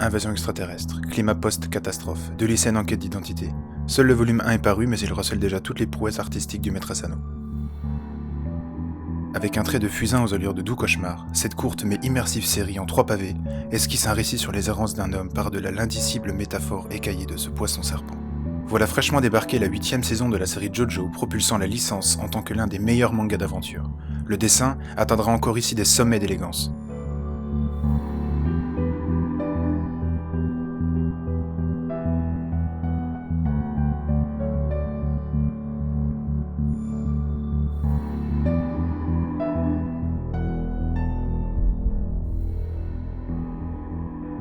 Invasion extraterrestre, climat post-catastrophe, de lycéenne en quête d'identité. Seul le volume 1 est paru, mais il recèle déjà toutes les prouesses artistiques du maître Asano. Avec un trait de fusain aux allures de doux cauchemar, cette courte mais immersive série en 3 pavés esquisse un récit sur les errances d'un homme par-delà l'indicible métaphore écaillée de ce poisson-serpent. Voilà fraîchement débarqué la 8ème saison de la série JoJo, propulsant la licence en tant que l'un des meilleurs mangas d'aventure. Le dessin atteindra encore ici des sommets d'élégance.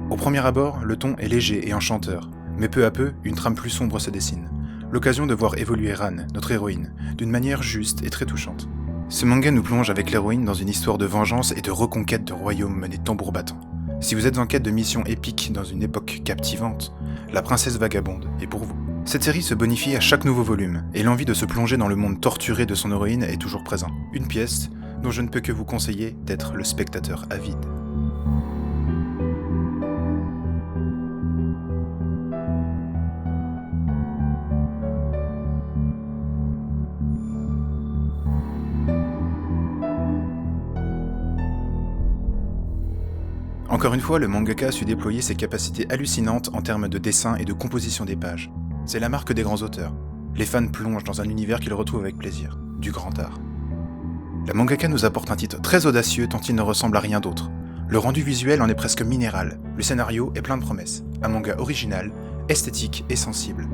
Au premier abord, le ton est léger et enchanteur, mais peu à peu, une trame plus sombre se dessine. L'occasion de voir évoluer Ran, notre héroïne, d'une manière juste et très touchante. Ce manga nous plonge avec l'héroïne dans une histoire de vengeance et de reconquête de royaumes menés tambour battant. Si vous êtes en quête de missions épiques dans une époque captivante, La Princesse Vagabonde est pour vous. Cette série se bonifie à chaque nouveau volume, et l'envie de se plonger dans le monde torturé de son héroïne est toujours présent. Une pièce dont je ne peux que vous conseiller d'être le spectateur avide. Encore une fois, le mangaka a su déployer ses capacités hallucinantes en termes de dessin et de composition des pages. C'est la marque des grands auteurs. Les fans plongent dans un univers qu'ils retrouvent avec plaisir, du grand art. La mangaka nous apporte un titre très audacieux tant il ne ressemble à rien d'autre. Le rendu visuel en est presque minéral, le scénario est plein de promesses. Un manga original, esthétique et sensible.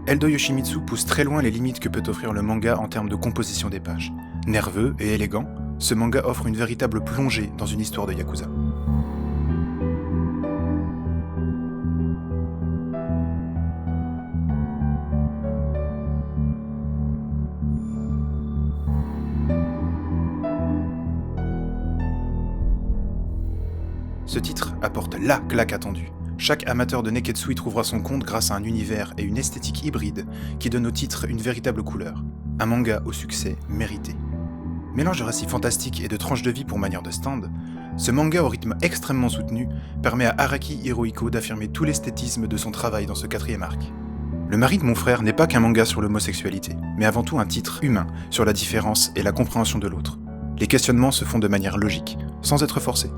Eldo Yoshimitsu pousse très loin les limites que peut offrir le manga en termes de composition des pages. Nerveux et élégant, ce manga offre une véritable plongée dans une histoire de Yakuza. Ce titre apporte la claque attendue. Chaque amateur de Neketsu y trouvera son compte grâce à un univers et une esthétique hybride qui donne au titre une véritable couleur. Un manga au succès mérité. Mélange de récits fantastiques et de tranches de vie pour manière de stand, ce manga au rythme extrêmement soutenu permet à Araki Hirohiko d'affirmer tout l'esthétisme de son travail dans ce 4e arc. Le mari de mon frère n'est pas qu'un manga sur l'homosexualité, mais avant tout un titre humain sur la différence et la compréhension de l'autre. Les questionnements se font de manière logique, sans être forcés.